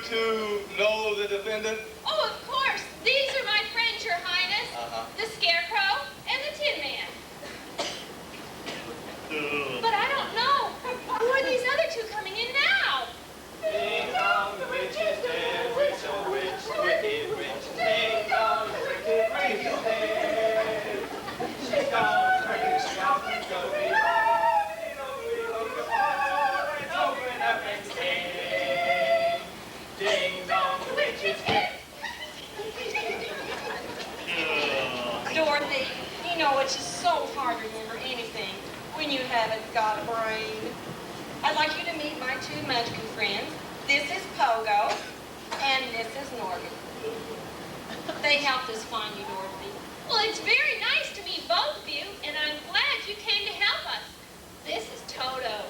two know the defendant? Oh, of course. These are my friends, Your Highness. The Scarecrow and the Tin Man. But I don't know. Who are these other two coming in now? Ding dong, the witch is dead. Witch, oh witch, wicked witch. Ding dong, the wicked witch is dead. She's gone, turning scalp and go be and open up and sing. Ding dong, the witch is dead. Dorothy, you know it's just so hard to remember anything when you haven't got a brain. I'd like you to meet my two Munchkin friends. This is Pogo, and this is Norman. They helped us find you, Dorothy. Well, it's very nice to meet both of you, and I'm glad you came to help us. This is Toto.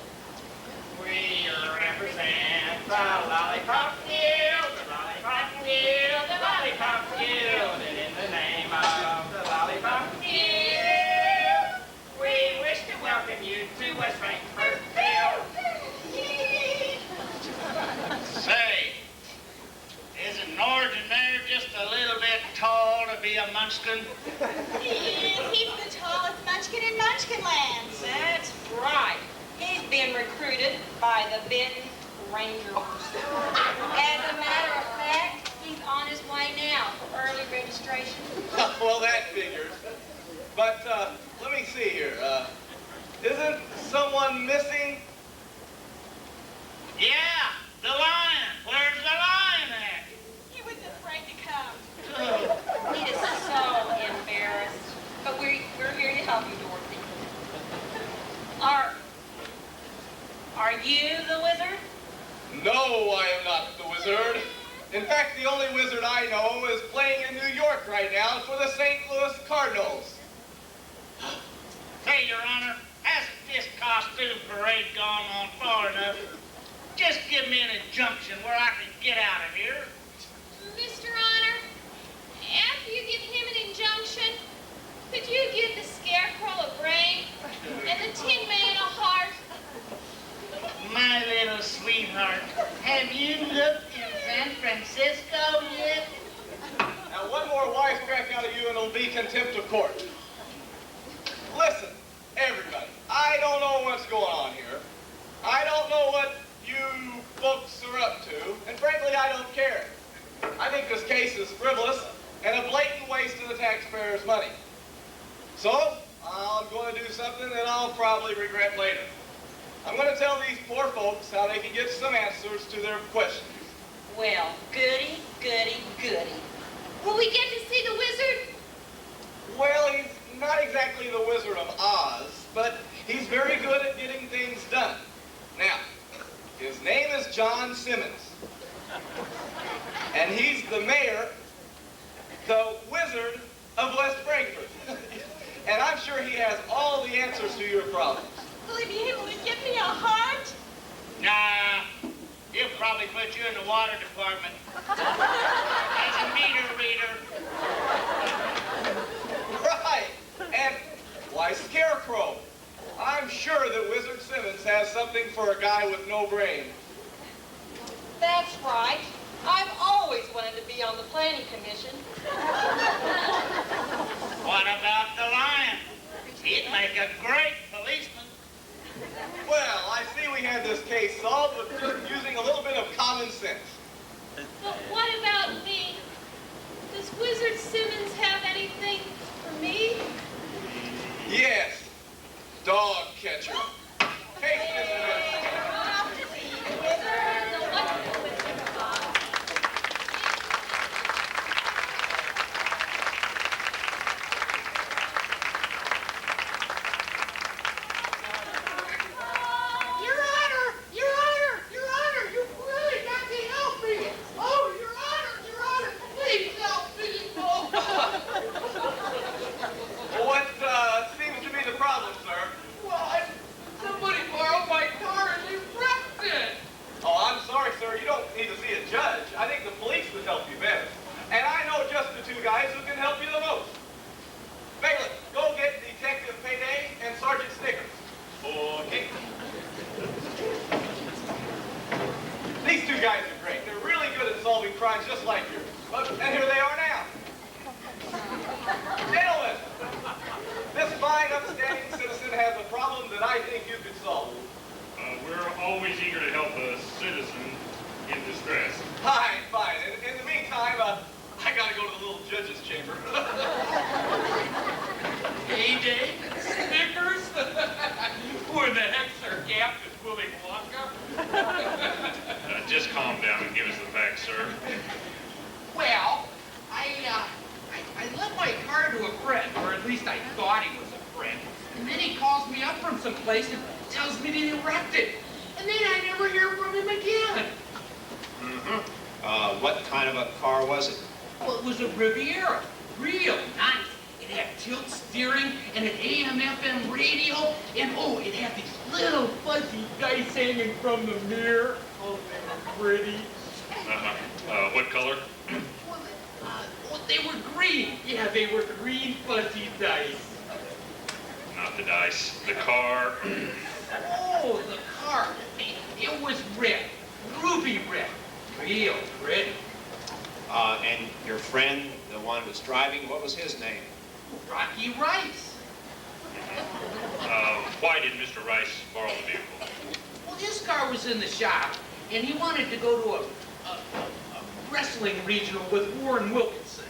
We represent the Lollipop Guild, the Lollipop Guild, the Lollipop Guild, and in the name of the Lollipop Guild, we wish to welcome you to West Frankfort Field. Say, isn't Norton there just a little bit tall to be a Munchkin? He is. He's the tallest Munchkin in Munchkinland. That's right. He's been recruited by the Benton Rangers. As a matter of fact, he's on his way now for early registration. Well, that figures. But let me see here. Isn't someone missing? Yeah, the lion. Where's the lion at? He was afraid to come. He is so embarrassed. But we're here to help you, Dorothy. Are you the wizard? No, I am not the wizard. In fact, the only wizard I know is playing in New York right now for the St. Louis Cardinals. Say, Your Honor, hasn't this costume parade gone on far enough? Just give me an injunction where I can get out of here. Mr. Honor, after you give him an injunction, could you give the Scarecrow a brain and the Tin Man a heart? My little sweetheart, have you looked in San Francisco yet? Now, one more wisecrack out of you and it'll be contempt of court. Listen, everybody, I don't know what's going on here. I don't know what you folks are up to, and frankly, I don't care. I think this case is frivolous and a blatant waste of the taxpayers' money. So, I'm going to do something that I'll probably regret later. I'm going to tell these poor folks how they can get some answers to their questions. Well, goody, goody, goody. Will we get to see the wizard? Well, he's not exactly the Wizard of Oz, but he's very good at getting things done. Now, his name is John Simmons, and he's the mayor, the Wizard of West Frankfort. And I'm sure he has all the answers to your problems. Will he be able to give me a heart? Nah, he'll probably put you in the water department as a meter reader. Right, and why Scarecrow? I'm sure that Wizard Simmons has something for a guy with no brain. That's right. I've always wanted to be on the planning commission. What about the lion? He'd make a great policeman. Well, I see we had this case solved with just using a little bit of common sense. But what about me? Does Wizard Simmons have anything for me? Yes, dog catcher. Case dismissed. What seems to be the problem, sir? Well, that I think you could solve. We're always eager to help a citizen in distress. Fine, fine. In the meantime, I gotta go to the little judge's chamber. Hey, Dave, Snickers? Who in the heck's our Captain Willy Wonka? Just calm down and give us the facts, sir. Well, I left my car to a friend, or at least I thought he was a friend. And then he calls me up from someplace and tells me that he wrecked it. And then I never hear from him again. What kind of a car was it? Well, it was a Riviera. Real nice. It had tilt steering and an AM/FM radio. And oh, it had these little fuzzy dice hanging from the mirror. Oh, they were pretty. What color? Well, they were green. Yeah, they were green fuzzy dice. Not the dice. The car. Oh, the car. It was red. Ruby red. Real pretty. And your friend, the one who was driving, what was his name? Rocky Rice. Why did Mr. Rice borrow the vehicle? Well, his car was in the shop, and he wanted to go to a wrestling regional with Warren Wilkinson.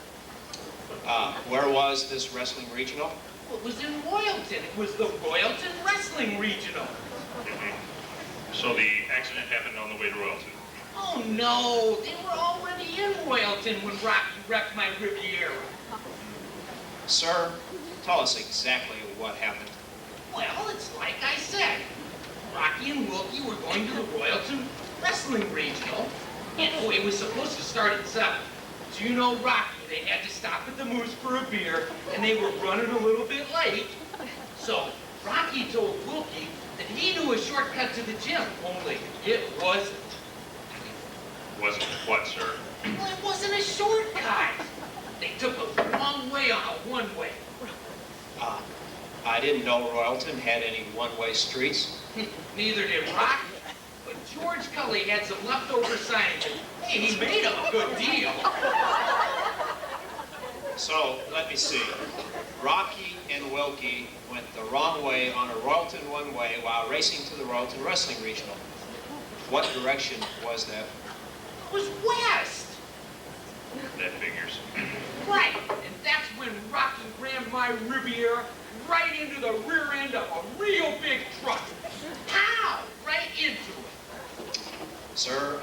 Where was this wrestling regional? Well, it was in Royalton. It was the Royalton Wrestling Regional. So the accident happened on the way to Royalton. Oh, no. They were already in Royalton when Rocky wrecked my Riviera. Sir, tell us exactly what happened. Well, it's like I said. Rocky and Wilkie were going to the Royalton Wrestling Regional, and oh, it was supposed to start at 7. So you know Rocky, they had to stop at the Moose for a beer, and they were running a little bit late. So Rocky told Wilkie that he knew a shortcut to the gym, only it wasn't. Wasn't what, sir? Well, it wasn't a shortcut. They took a long way on a one-way. I didn't know Royalton had any one-way streets. Neither did Rocky. But George Cully had some leftover signage, and hey, he made him a good deal. So, let me see. Rocky and Wilkie went the wrong way on a Royalton one-way while racing to the Royalton Wrestling Regional. What direction was that? It was west. That figures. Right, and that's when Rocky rammed my Riviera right into the rear end of a real big truck. Pow! Right into it. Sir,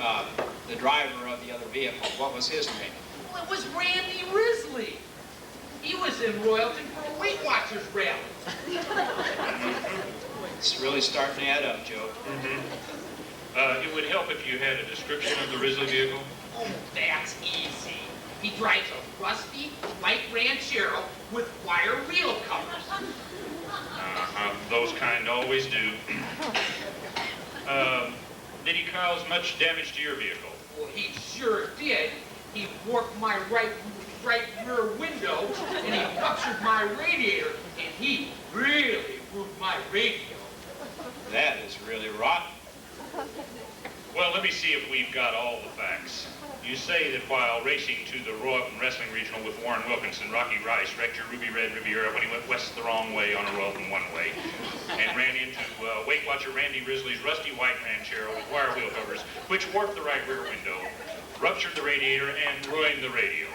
the driver of the other vehicle, what was his name? Well, it was Randy Risley. He was in Royalton for a Weight Watchers rally. It's really starting to add up, Joe. It would help if you had a description of the Risley vehicle. Oh, that's easy. He drives a rusty white Ranchero with wire wheel covers. Those kind always do. Did he cause much damage to your vehicle? Well, he sure did. He warped my right rear window, and he ruptured my radiator, and he really ruined my radio. That is really rotten. Well, let me see if we've got all the facts. You say that while racing to the Royalton Wrestling Regional with Warren Wilkinson, Rocky Rice wrecked your ruby red Riviera when he went west the wrong way on a Royalton one-way and ran into Weight Watcher Randy Risley's rusty white Ranchero with wire wheel covers, which warped the right rear window, ruptured the radiator, and ruined the radio.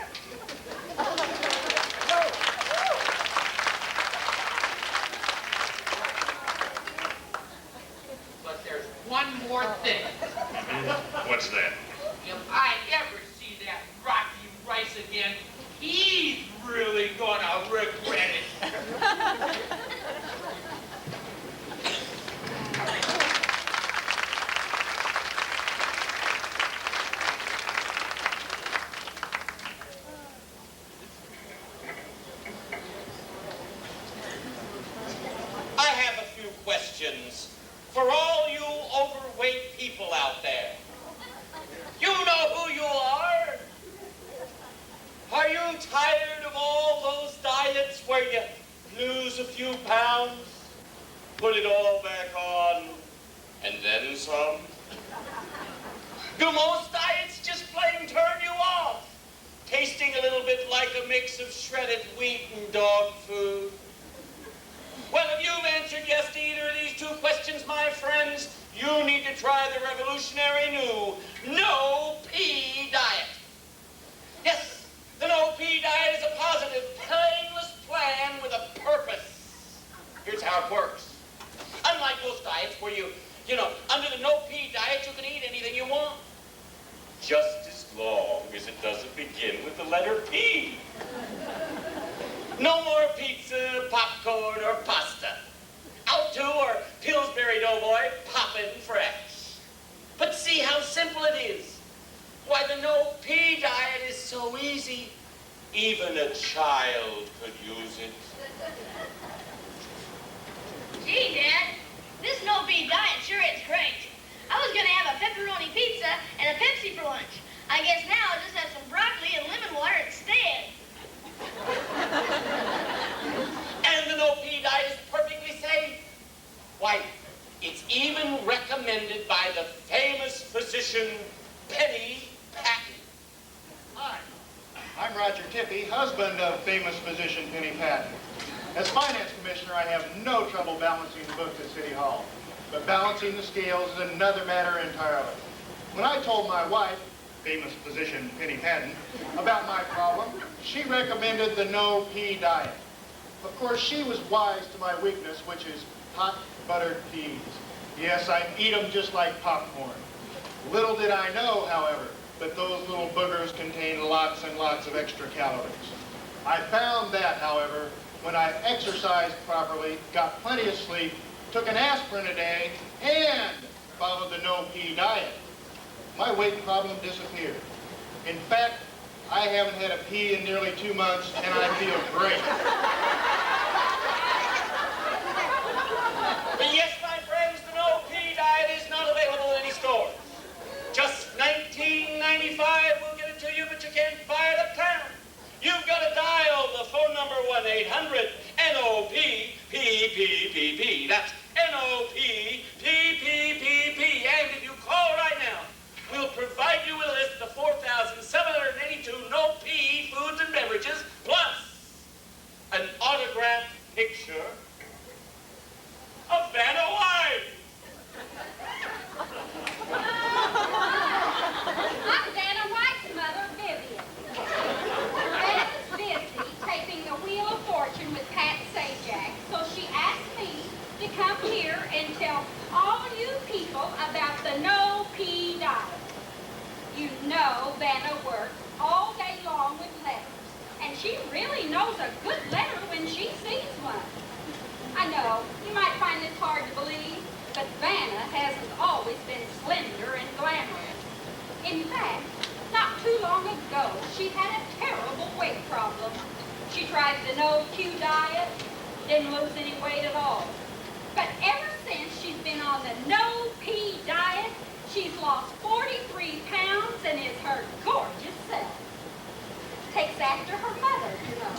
But there's one more thing. What's that? If I ever see that Rocky Rice again, he's really gonna regret it. I have a few questions for all you overweight people out there. You know who you are. Are you tired of all those diets where you lose a few pounds, put it all back on, and then some? Do most diets just plain turn you off, tasting a little bit like a mix of shredded wheat and dog food? Well, if you've answered yes to either of these two to try the revolutionary new no-pee diet. Yes, the no-pee diet is a positive, painless plan with a purpose. Here's how it works. Unlike most diets where under the no-pee diet, you can eat anything you want. Just as long as it doesn't begin with the letter P. No more pizza, popcorn, or pasta. Out to or Pillsbury Doughboy, poppin' fresh. But see how simple it is. Why, the no-pee diet is so easy. Even a child could use it. Gee, Dad, this no-pee diet sure is great. I was going to have a pepperoni pizza and a Pepsi for lunch. I guess now I'll just have some broccoli and lemon water instead. And the no-pee diet is perfectly safe. Why, it's even recommended by the famous physician, Penny Patton. Hi, I'm Roger Tippy, husband of famous physician Penny Patton. As finance commissioner, I have no trouble balancing the books at City Hall. But balancing the scales is another matter entirely. When I told my wife, famous physician Penny Patton, about my problem, she recommended the no-pee diet. Of course, she was wise to my weakness, which is hot buttered peas. Yes, I eat them just like popcorn. Little did I know, however, that those little boogers contain lots and lots of extra calories. I found that, however, when I exercised properly, got plenty of sleep, took an aspirin a day, and followed the no-pee diet, my weight problem disappeared. In fact, I haven't had a pee in nearly 2 months, and I feel great. But yes, my friends, the no-pee diet is not available in any stores. Just $19.95 will get it to you, but you can't buy it uptown. You've got to dial the phone number 1-800-NOP-PPPP. That's NOP-PPPP. And if you call right now, we'll provide you with a list of 4,782 no-pee foods and beverages, plus an autographed picture of Vanna White. I'm Vanna White's mother, Vivian. Vanna's busy taping the Wheel of Fortune with Pat Sajak, so she asked me to come here and tell all you people about the no-pee diet. You know Vanna works all day long with letters, and she really knows a good letter when she sees one. I know, you might find this hard to believe, but Vanna hasn't always been slender and glamorous. In fact, not too long ago, she had a terrible weight problem. She tried the no-Q diet, didn't lose any weight at all. But ever since she's been on the no-pee diet, she's lost 43 pounds and is her gorgeous self. Takes after her mother, you know.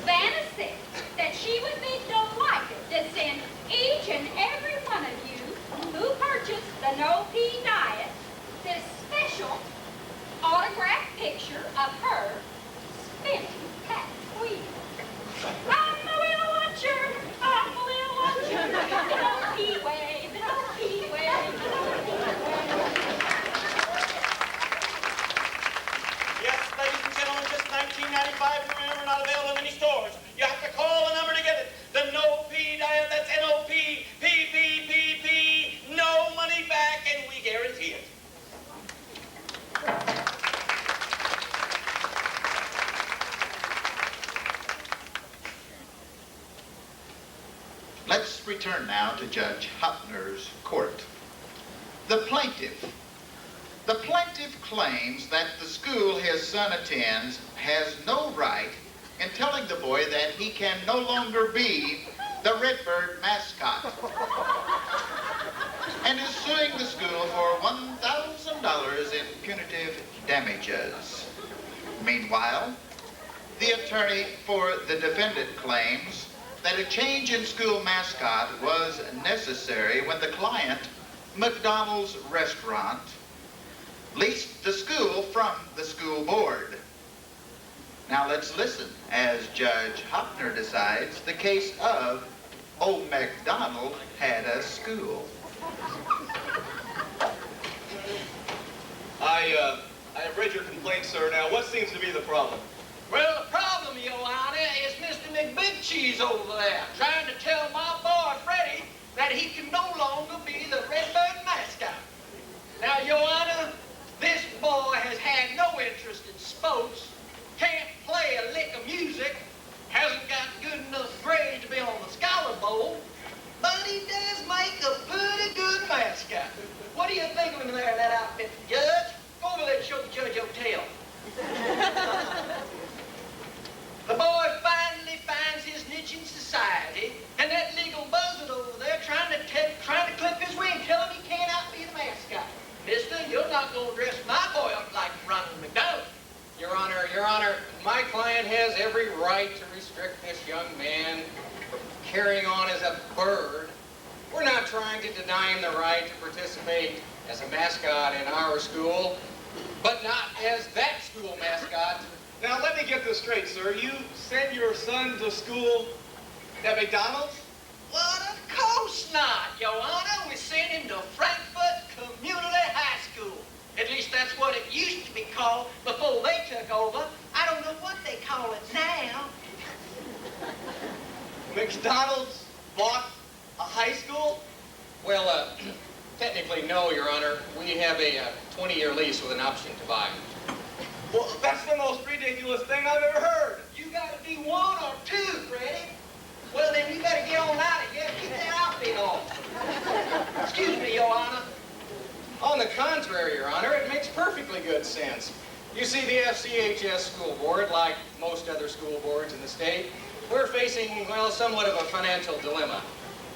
Vanna said that she would be delighted to send each and every one of you who purchased the no-pee diet this special autographed picture of her spinning cat wheel. I'm the wheel watcher, I'm the wheel watcher, the no-pee way, the no-pee way, the no-pee way. Yes, ladies and gentlemen, just $19.95, and remember, not available in any stores. You have to call the number to get it. The no-pee diet, that's NOP-PPPP, no money back, and we guarantee it. Let's return now to Judge Hupner's court. The plaintiff claims that the school his son attends has no right in telling the boy that he can no longer be the Redbird mascot, and is suing the school for $1,000 in punitive damages. Meanwhile, the attorney for the defendant claims that a change in school mascot was necessary when the client, McDonald's Restaurant, leased the school from the school board. Now let's listen as Judge Hopner decides the case of Old MacDonald had a school. I have read your complaint, sir. Now, what seems to be the problem? Well, the problem, Your Honor, is Mr. McBigcheese over there trying to tell my boy Freddie that he can no longer be the Redbird mascot. Now, Your Honor, this boy has had no interest in sports, can't play a lick of music, hasn't got good enough grades to be on the Scholar Bowl, but he does make a pretty good mascot. What do you think of him there in that outfit, Judge? Go over there and show the judge your tail. The boy finally finds his niche in society, and that legal buzzard over there trying to clip his wing, tell him he can't outbe the mascot. Mister, you're not going to dress my boy up like Ronald McDonald. Your Honor, my client has every right to restrict this young man from carrying on as a bird. We're not trying to deny him the right to participate as a mascot in our school, but not as that school mascot. Now, let me get this straight, sir. You send your son to school at McDonald's? What? Of course not, Your Honor. We sent him to Frankfort Community High School. At least that's what it used to be called before they took over. I don't know what they call it now. McDonald's bought a high school? Well, technically no, Your Honor. We have a 20-year lease with an option to buy. Well, that's the most ridiculous thing I've ever heard. You gotta be one or two, Freddie. Well, then you better get on out of here. Keep that outfit on. Excuse me, Your Honor. On the contrary, Your Honor, it makes perfectly good sense. You see, the FCHS school board, like most other school boards in the state, we're facing, well, somewhat of a financial dilemma.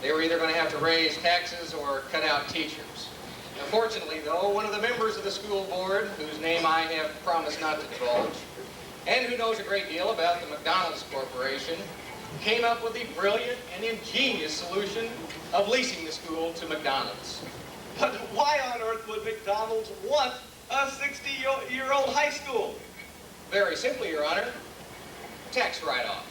They were either going to have to raise taxes or cut out teachers. Fortunately, though, one of the members of the school board, whose name I have promised not to divulge, and who knows a great deal about the McDonald's Corporation, came up with the brilliant and ingenious solution of leasing the school to McDonald's. But why on earth would McDonald's want a 60-year-old high school? Very simply, Your Honor, tax write-off.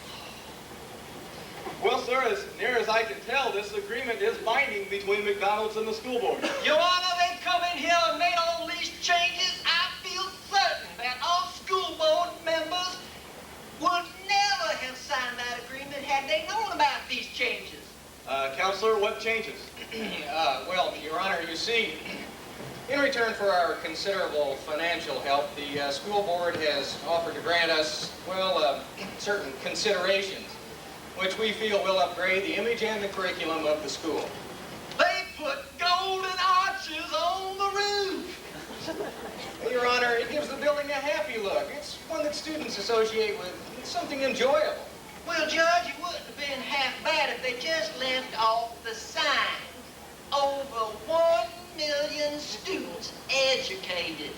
Well, sir, as near as I can tell, this agreement is binding between McDonald's and the school board. Your Honor, they've come in here and made all these changes. I feel certain that all school board members would never have signed that agreement had they known about these changes. Counselor, what changes? Well, Your Honor, you see, in return for our considerable financial help, the school board has offered to grant us, well, certain considerations, which we feel will upgrade the image and the curriculum of the school. They put golden arches on the roof. Your Honor, it gives the building a happy look. It's one that students associate with something enjoyable. Well, Judge, it wouldn't have been half bad if they just left off the sign. Over 1 million students educated.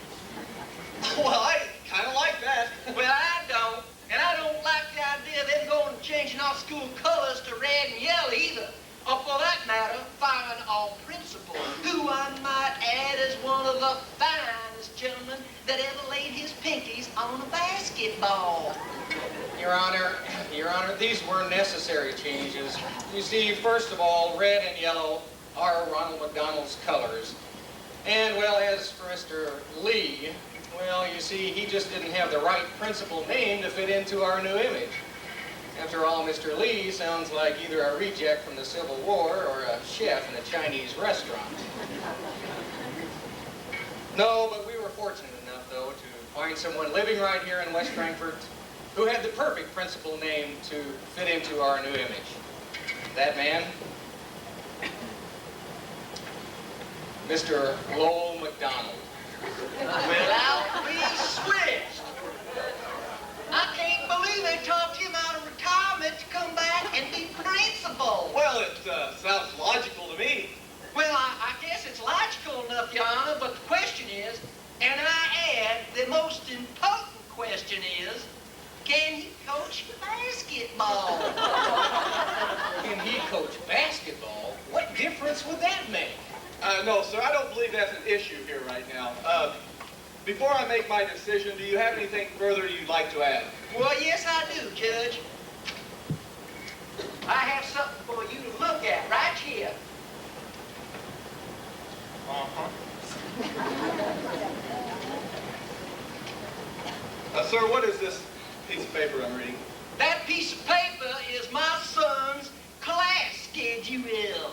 Well, I kind of like that. Well, I don't. And I don't like the idea of them going and changing our school colors to red and yellow either. Or for that matter, firing our principal, who I might add is one of the finest gentlemen that ever laid his pinkies on a basketball. Your Honor, these were necessary changes. You see, first of all, red and yellow are Ronald McDonald's colors. And, well, as for Mr. Lee, well, you see, he just didn't have the right principal name to fit into our new image. After all, Mr. Lee sounds like either a reject from the Civil War or a chef in a Chinese restaurant. No, but we were fortunate enough, though, to find someone living right here in West Frankfort who had the perfect principal name to fit into our new image. That man, Mr. Lowell McDonald. Well, we switched. I can't believe they talked him out of retirement to come back and be principal. Well, it sounds logical to me. Well, I guess it's logical enough, Your Honor, but the question is, and I add, the most important question is, can he coach basketball? Can he coach basketball? What difference would that make? No, sir, I don't believe that's an issue here right now. Before I make my decision, do you have anything further you'd like to add? Well, yes, I do, Judge. I have something for you to look Sir, what is this piece of paper I'm reading? That piece of paper is my son's class schedule.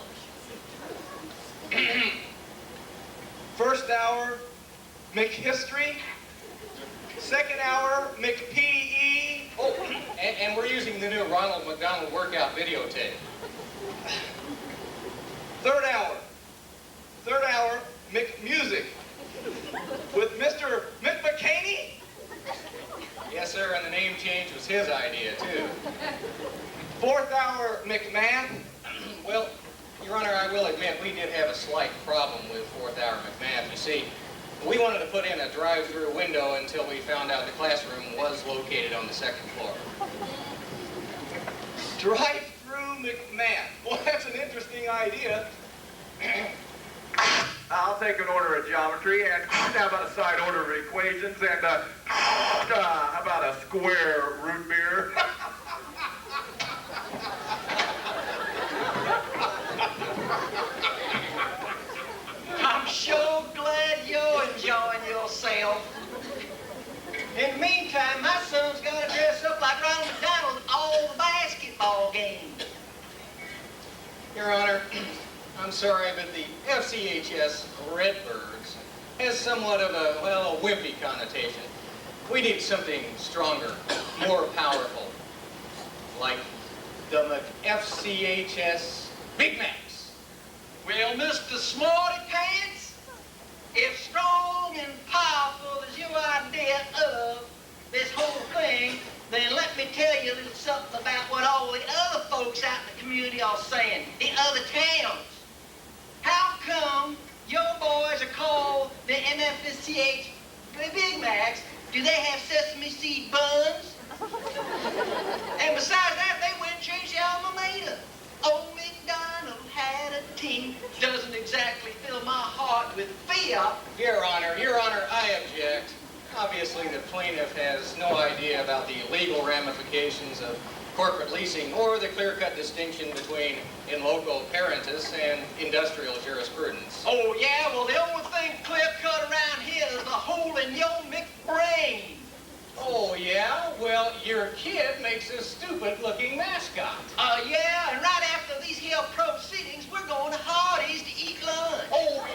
First hour, McHistory. Second hour, McPE. Oh, and we're using the new Ronald McDonald workout videotape. Third hour, McMusic. With Mr. McMcCaney. Yes, sir, and the name change was his idea, too. Fourth hour, McMath. Well, Your Honor, I will admit we did have a slight problem with fourth hour McMath. You see, we wanted to put in a drive-through window until we found out the classroom was located on the second floor. Drive-through McMath. Well, that's an interesting idea. I'll take an order of geometry, and how about a side order of equations, and how about a square root beer? I'm sure glad you're enjoying yourself. In the meantime, my son's got to dress up like Ronald McDonald at all the basketball games. Your Honor, I'm sorry, but the FCHS Redbirds has somewhat of a, well, a wimpy connotation. We need something stronger, more powerful, like the FCHS Big Macs. Well, Mr. Smarty Pants, if strong and powerful is your idea of this whole thing, then let me tell you a little something about what all the other folks out in the community are saying, the other towns. How come your boys are called the MFCH Big Macs? Do they have sesame seed buns? And besides that, they went and changed the alma mater. Old MacDonald had a team. Doesn't exactly fill my heart with fear. Your Honor, I object. Obviously, the plaintiff has no idea about the legal ramifications of corporate leasing or the clear-cut distinction between in loco parentis and industrial jurisprudence. Oh, yeah? Well, the only thing clear-cut around here is the hole in your McBrain. Oh, yeah? Well, your kid makes a stupid-looking mascot. Yeah, and right after these here proceedings, we're going to Hardee's to eat lunch. Oh,